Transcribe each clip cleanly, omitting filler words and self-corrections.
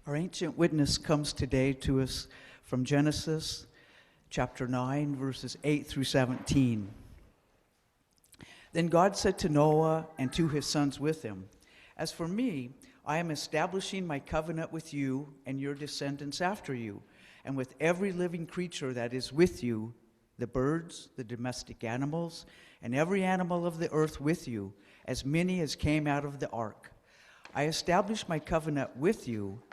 Our ancient witness comes today to us from Genesis chapter 9, verses 8 through 17. Then God said to Noah and to his sons with him, "As for me, I am establishing my covenant with you and your descendants after you, and with every living creature that is with you, the birds, the domestic animals, and every animal of the earth with you, as many as came out of the ark. I establish my covenant with you,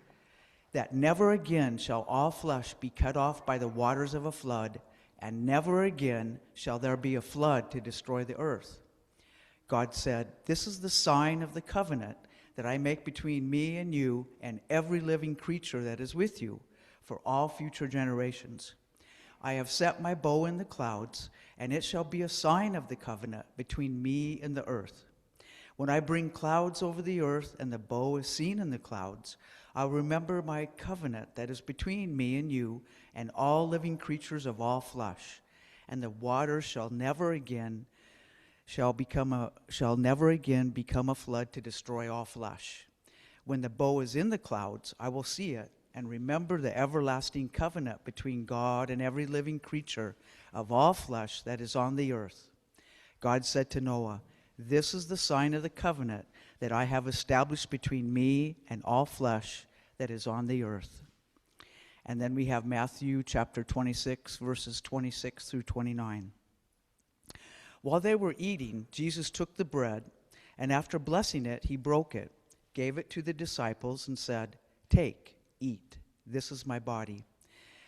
that never again shall all flesh be cut off by the waters of a flood, and never again shall there be a flood to destroy the earth." God said, "This is the sign of the covenant that I make between me and you and every living creature that is with you for all future generations. I have set my bow in the clouds, and it shall be a sign of the covenant between me and the earth. When I bring clouds over the earth and the bow is seen in the clouds, I'll remember my covenant that is between me and you and all living creatures of all flesh, and the waters shall never again become a flood to destroy all flesh. When the bow is in the clouds, I will see it and remember the everlasting covenant between God and every living creature of all flesh that is on the earth." God said to Noah, "This is the sign of the covenant that I have established between me and all flesh that is on the earth." And then we have Matthew chapter 26, verses 26 through 29. While they were eating, Jesus took the bread, and after blessing it, he broke it, gave it to the disciples, and said, "Take, eat, this is my body."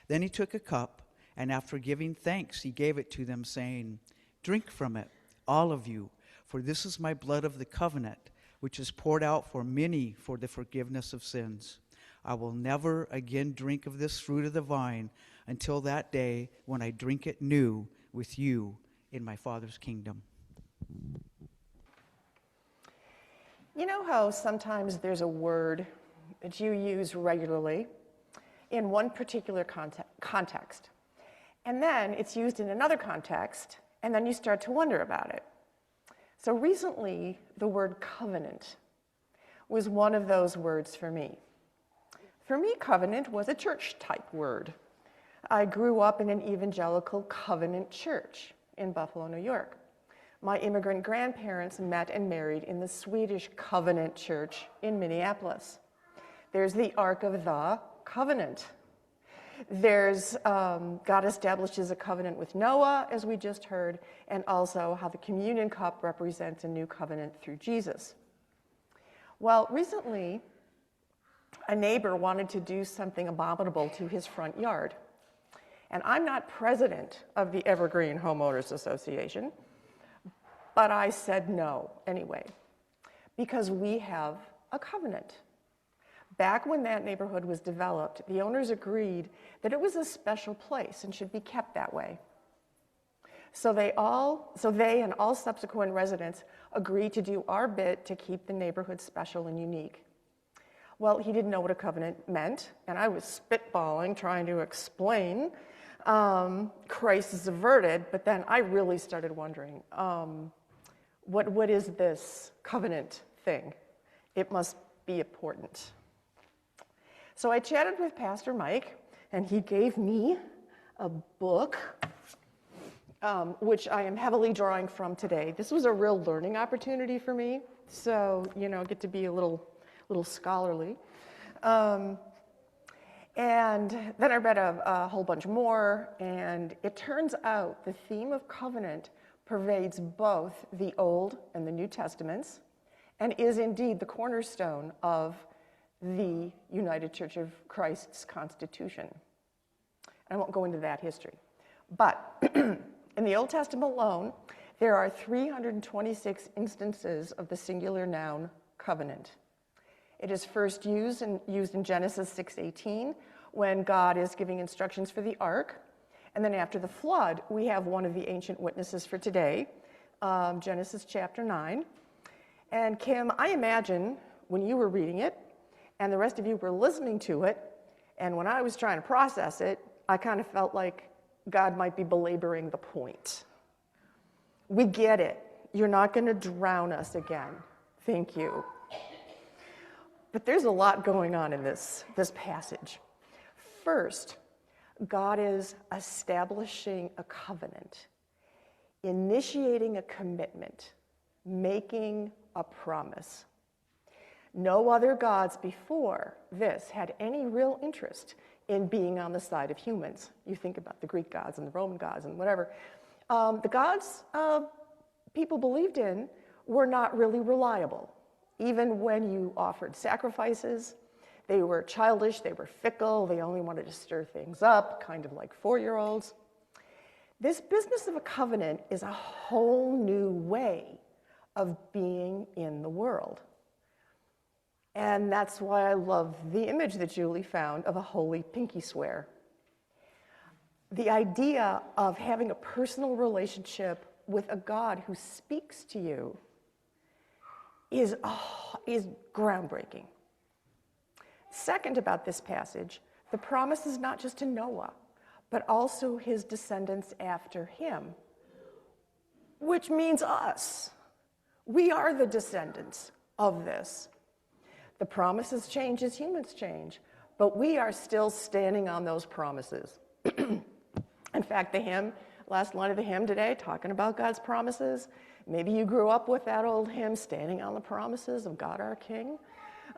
Then he took a cup, and after giving thanks, he gave it to them, saying, "Drink from it, all of you, for this is my blood of the covenant, which is poured out for many for the forgiveness of sins. I will never again drink of this fruit of the vine until that day when I drink it new with you in my Father's kingdom." You know how sometimes there's a word that you use regularly in one particular context, and then it's used in another context, and then you start to wonder about it. So recently, the word covenant was one of those words for me. For me, covenant was a church-type word. I grew up in an evangelical covenant church in Buffalo, New York. My immigrant grandparents met and married in the Swedish Covenant Church in Minneapolis. There's the Ark of the Covenant. There's God establishes a covenant with Noah, as we just heard, and also how the communion cup represents a new covenant through Jesus. Well, recently, a neighbor wanted to do something abominable to his front yard. And I'm not president of the Evergreen Homeowners Association, but I said no anyway, because we have a covenant. Back when that neighborhood was developed, the owners agreed that it was a special place and should be kept that way. So they and all subsequent residents agreed to do our bit to keep the neighborhood special and unique. Well, he didn't know what a covenant meant, and I was spitballing, trying to explain. Crisis averted, but then I really started wondering, what is this covenant thing? It must be important. So I chatted with Pastor Mike, and he gave me a book, which I am heavily drawing from today. This was a real learning opportunity for me, so, get to be a little scholarly. And then I read a whole bunch more, and it turns out the theme of covenant pervades both the Old and the New Testaments, and is indeed the cornerstone of the United Church of Christ's Constitution. I won't go into that history. But in the Old Testament alone, there are 326 instances of the singular noun covenant. It is first used in Genesis 6:18 when God is giving instructions for the ark. And then after the flood, we have one of the ancient witnesses for today, Genesis chapter 9. And Kym, I imagine when you were reading it and the rest of you were listening to it, and when I was trying to process it, I kind of felt like God might be belaboring the point. We get it. You're not going to drown us again. Thank you. But there's a lot going on in this passage. First, God is establishing a covenant, initiating a commitment, making a promise. No other gods before this had any real interest in being on the side of humans. You think about the Greek gods and the Roman gods and whatever. The gods people believed in were not really reliable. Even when you offered sacrifices, they were childish, they were fickle, they only wanted to stir things up, kind of like 4-year-olds. This business of a covenant is a whole new way of being in the world. And that's why I love the image that Julie found of a holy pinky swear. The idea of having a personal relationship with a God who speaks to you is groundbreaking. Second, about this passage, the promise is not just to Noah, but also his descendants after him, which means us. We are the descendants of this. The promises change as humans change, but we are still standing on those promises. In fact, the hymn, last line of the hymn today, talking about God's promises. Maybe you grew up with that old hymn, standing on the promises of God our King.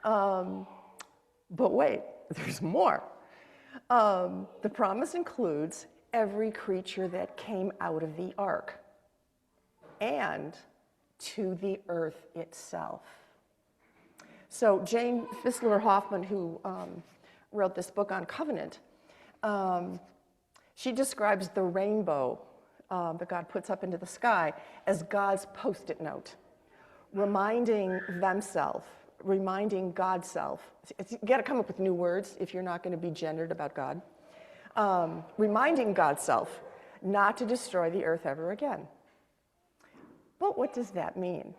But wait, there's more. The promise includes every creature that came out of the ark and to the earth itself. So Jane Fissler Hoffman, who wrote this book on covenant, she describes the rainbow that God puts up into the sky as God's Post-it note, reminding themselves, reminding God's self. You got to come up with new words if you're not going to be gendered about God. Reminding God's self not to destroy the earth ever again. But what does that mean?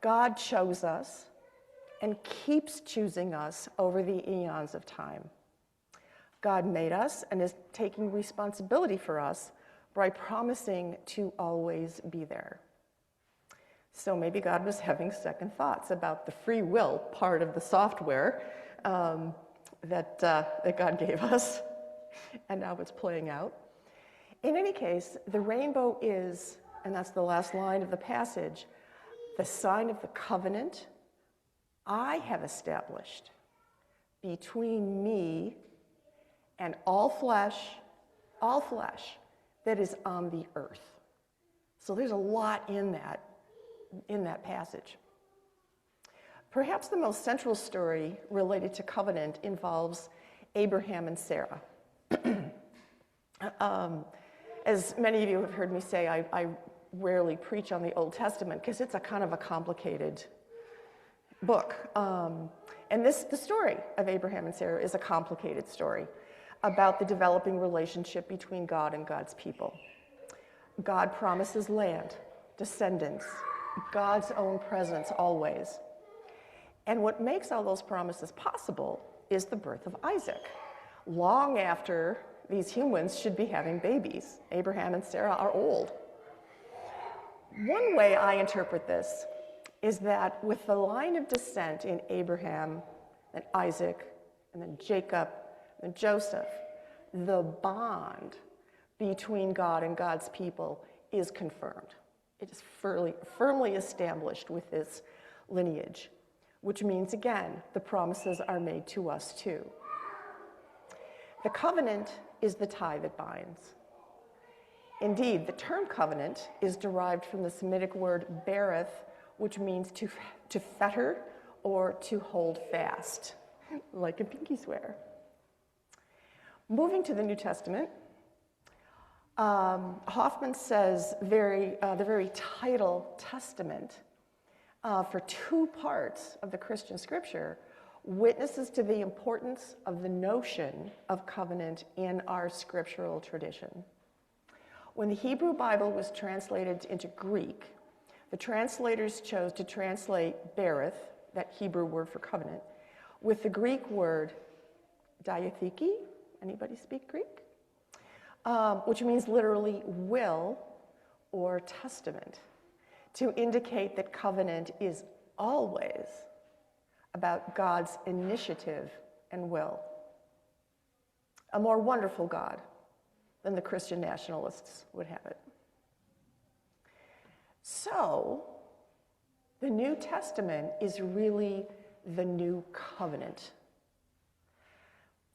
God chose us and keeps choosing us over the eons of time. God made us and is taking responsibility for us by promising to always be there. So maybe God was having second thoughts about the free will part of the software that God gave us, and now it's playing out. In any case, the rainbow is, and that's the last line of the passage, the sign of the covenant I have established between me and all flesh that is on the earth. So there's a lot in that passage. Perhaps the most central story related to covenant involves Abraham and Sarah. As many of you have heard me say, I rarely preach on the Old Testament because it's a kind of a complicated book. And the story of Abraham and Sarah is a complicated story about the developing relationship between God and God's people. God promises land, descendants, God's own presence always. And what makes all those promises possible is the birth of Isaac, long after these humans should be having babies. Abraham and Sarah are old. One way I interpret this is that with the line of descent in Abraham and Isaac and then Jacob and Joseph, the bond between God and God's people is confirmed. It is firmly established with this lineage, which means, again, the promises are made to us too. The covenant is the tie that binds. Indeed, the term covenant is derived from the Semitic word bereth, which means to fetter or to hold fast, like a pinky swear. Moving to the New Testament, Hoffman says the very title Testament for two parts of the Christian scripture witnesses to the importance of the notion of covenant in our scriptural tradition. When the Hebrew Bible was translated into Greek, the translators chose to translate bereth, that Hebrew word for covenant, with the Greek word diatheke. Anybody speak Greek? Which means literally will or testament, to indicate that covenant is always about God's initiative and will. A more wonderful God than the Christian nationalists would have it. So, the New Testament is really the new covenant.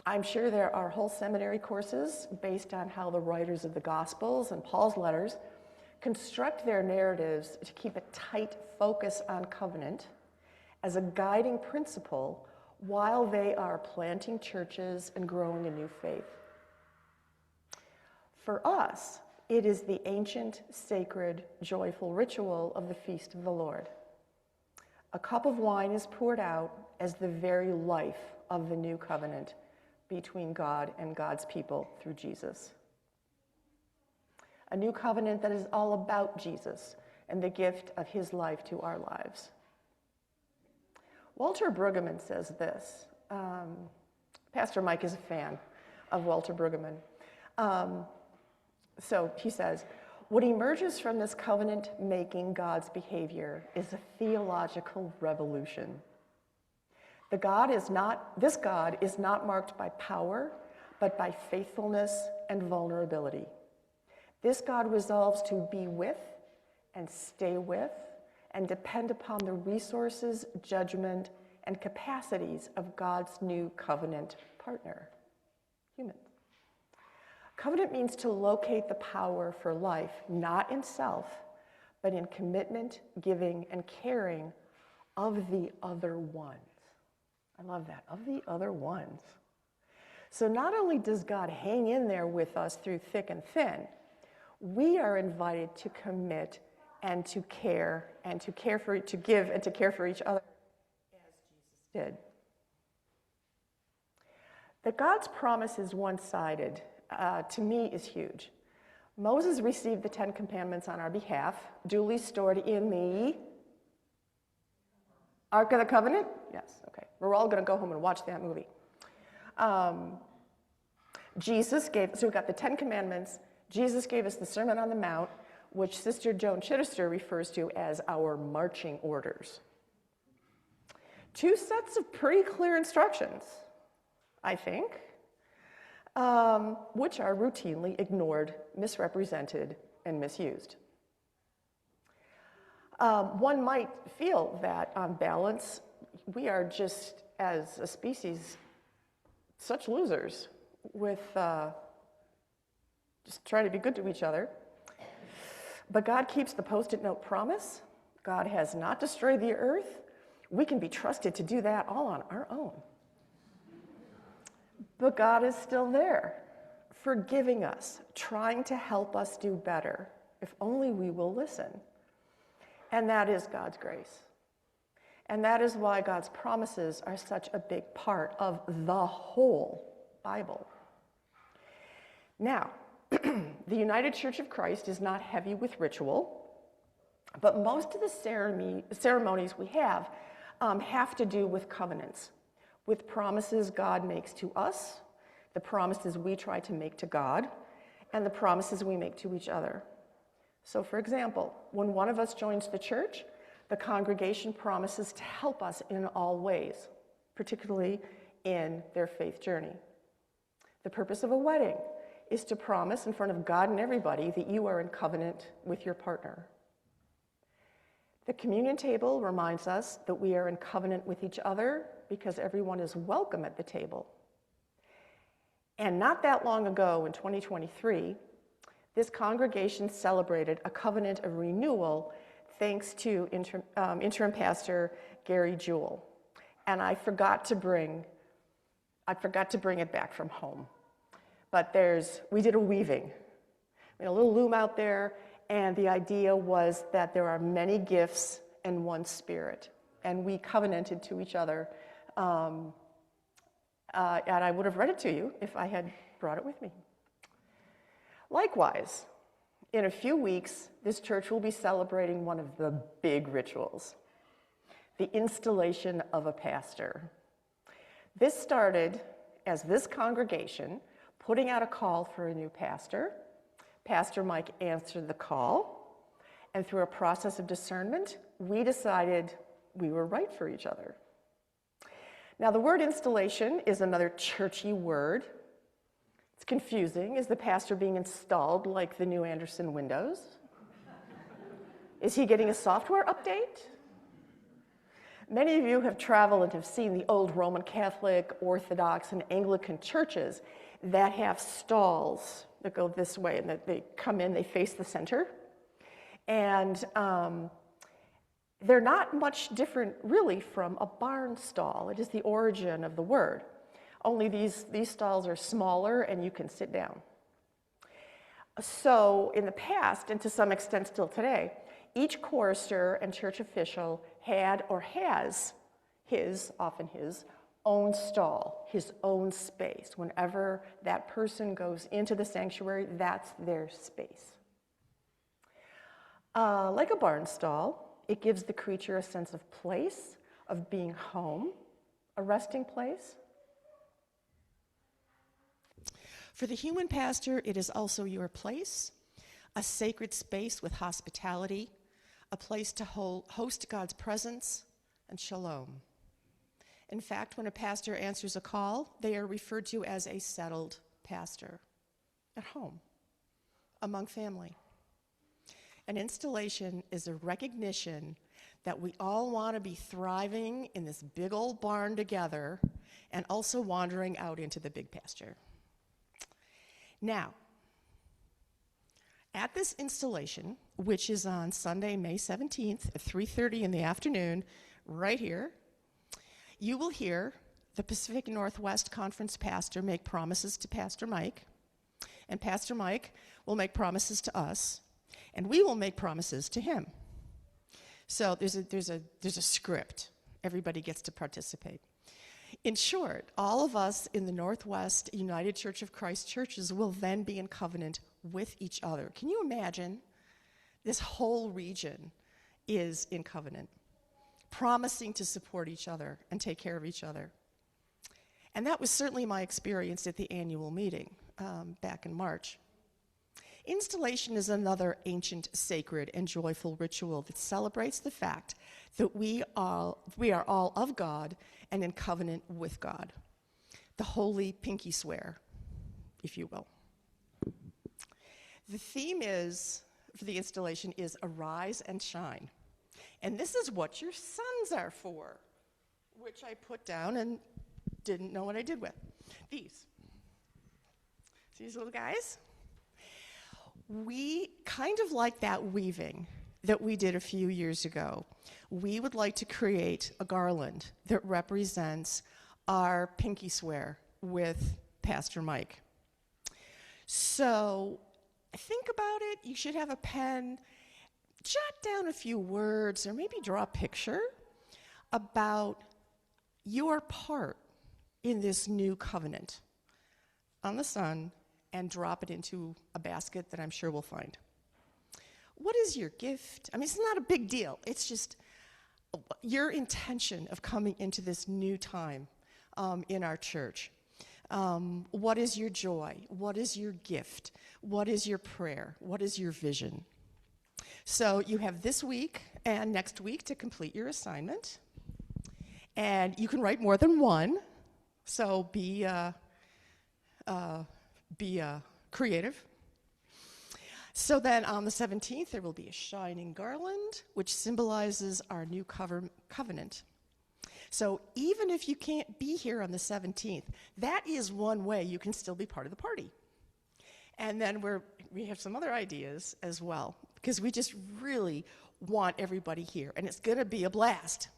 I'm sure there are whole seminary courses based on how the writers of the Gospels and Paul's letters construct their narratives to keep a tight focus on covenant as a guiding principle while they are planting churches and growing a new faith. For us, it is the ancient, sacred, joyful ritual of the Feast of the Lord. A cup of wine is poured out as the very life of the new covenant between God and God's people through Jesus. A new covenant that is all about Jesus and the gift of his life to our lives. Walter Brueggemann says this. Pastor Mike is a fan of Walter Brueggemann. So he says, what emerges from this covenant-making God's behavior is a theological revolution. This God is not marked by power, but by faithfulness and vulnerability. This God resolves to be with and stay with and depend upon the resources, judgment, and capacities of God's new covenant partner, humans. Covenant means to locate the power for life, not in self, but in commitment, giving, and caring of the other ones. I love that, of the other ones. So not only does God hang in there with us through thick and thin, we are invited to commit and to care and to give and to care for each other as Jesus did. That God's promise is one-sided, to me, is huge. Moses received the 10 Commandments on our behalf, duly stored in the Ark of the Covenant? Yes, okay. We're all going to go home and watch that movie. So we got the 10 Commandments. Jesus gave us the Sermon on the Mount, which Sister Joan Chittister refers to as our marching orders. 2 sets of pretty clear instructions, I think, which are routinely ignored, misrepresented, and misused. One might feel that, on balance, we are just, as a species, such losers with just trying to be good to each other. But God keeps the Post-it note promise. God has not destroyed the earth. We can be trusted to do that all on our own. But God is still there, forgiving us, trying to help us do better, if only we will listen. And that is God's grace. And that is why God's promises are such a big part of the whole Bible. Now, the United Church of Christ is not heavy with ritual, but most of the ceremonies we have to do with covenants, with promises God makes to us, the promises we try to make to God, and the promises we make to each other. So, for example, when one of us joins the church, the congregation promises to help us in all ways, particularly in their faith journey. The purpose of a wedding is to promise in front of God and everybody that you are in covenant with your partner. The communion table reminds us that we are in covenant with each other because everyone is welcome at the table. And not that long ago, in 2023, this congregation celebrated a covenant of renewal thanks to interim pastor Gary Jewell. And I forgot to bring it back from home. But we did a weaving. We had a little loom out there, and the idea was that there are many gifts in one spirit. And we covenanted to each other. And I would have read it to you if I had brought it with me. Likewise, in a few weeks, this church will be celebrating one of the big rituals, the installation of a pastor. This started as this congregation putting out a call for a new pastor. Pastor Mike answered the call, and through a process of discernment, we decided we were right for each other. Now, the word installation is another churchy word. It's confusing. Is the pastor being installed like the new Anderson Windows? Is he getting a software update? Many of you have traveled and have seen the old Roman Catholic, Orthodox, and Anglican churches that have stalls that go this way, and that they come in, they face the center. And they're not much different, really, from a barn stall. It is the origin of the word. Only these stalls are smaller, and you can sit down. So in the past, and to some extent still today, each chorister and church official had or has often his own stall, his own space. Whenever that person goes into the sanctuary, that's their space. Like a barn stall, it gives the creature a sense of place, of being home, a resting place. For the human pastor, it is also your place, a sacred space with hospitality, a place to host God's presence and shalom. In fact, when a pastor answers a call, they are referred to as a settled pastor, at home, among family. An installation is a recognition that we all want to be thriving in this big old barn together and also wandering out into the big pasture. Now, at this installation, which is on Sunday, May 17th at 3:30 in the afternoon, right here, you will hear the Pacific Northwest Conference pastor make promises to Pastor Mike, and Pastor Mike will make promises to us, and we will make promises to him. So there's a script. Everybody gets to participate. In short, all of us in the Northwest United Church of Christ churches will then be in covenant with each other. Can you imagine? This whole region is in covenant, promising to support each other and take care of each other. And that was certainly my experience at the annual meeting back in March. Installation is another ancient, sacred, and joyful ritual that celebrates the fact that we are all of God and in covenant with God. The holy pinky swear, if you will. The theme for the installation is Arise and Shine. And this is what your sons are for, which I put down and didn't know what I did with. These. See these little guys? We kind of like that weaving that we did a few years ago. We would like to create a garland that represents our pinky swear with Pastor Mike. So think about it. You should have a pen. Jot down a few words or maybe draw a picture about your part in this new covenant on the sun and drop it into a basket that I'm sure we'll find. What is your gift? I mean, it's not a big deal. It's just your intention of coming into this new time in our church. What is your joy? What is your gift? What is your prayer? What is your vision? So you have this week and next week to complete your assignment. And you can write more than one, so be creative. So then on the 17th, there will be a shining garland, which symbolizes our new covenant. So even if you can't be here on the 17th, that is one way you can still be part of the party. And then we have some other ideas as well, because we just really want everybody here, and it's going to be a blast.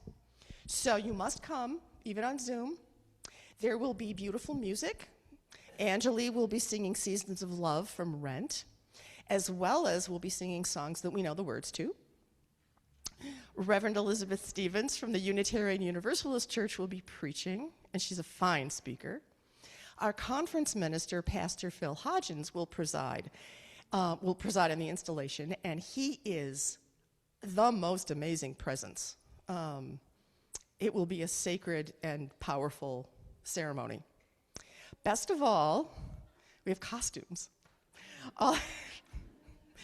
So you must come, even on Zoom. There will be beautiful music. Angeli will be singing Seasons of Love from Rent, as well as we'll be singing songs that we know the words to. Reverend Elizabeth Stevens from the Unitarian Universalist Church will be preaching, and she's a fine speaker. Our conference minister, Pastor Phil Hodgins, will preside on the installation, and he is the most amazing presence. It will be a sacred and powerful ceremony. Best of all, we have costumes. We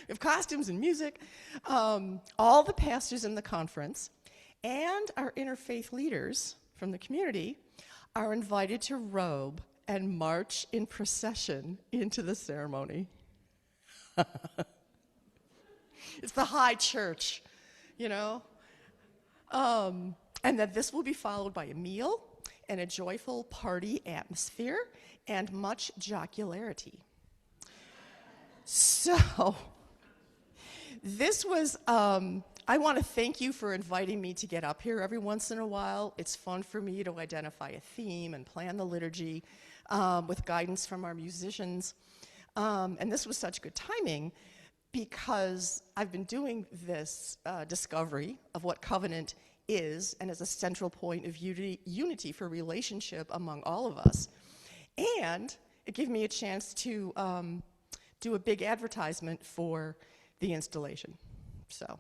have costumes and music. All the pastors in the conference and our interfaith leaders from the community are invited to robe and march in procession into the ceremony. It's the high church, you know? And that this will be followed by a meal and a joyful party atmosphere and much jocularity. So, this was, I want to thank you for inviting me to get up here every once in a while. It's fun for me to identify a theme and plan the liturgy with guidance from our musicians. And this was such good timing because I've been doing this discovery of what covenant is and as a central point of unity for relationship among all of us. And it gave me a chance to do a big advertisement for the installation. So,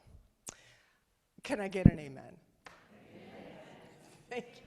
can I get an amen? Amen. Thank you.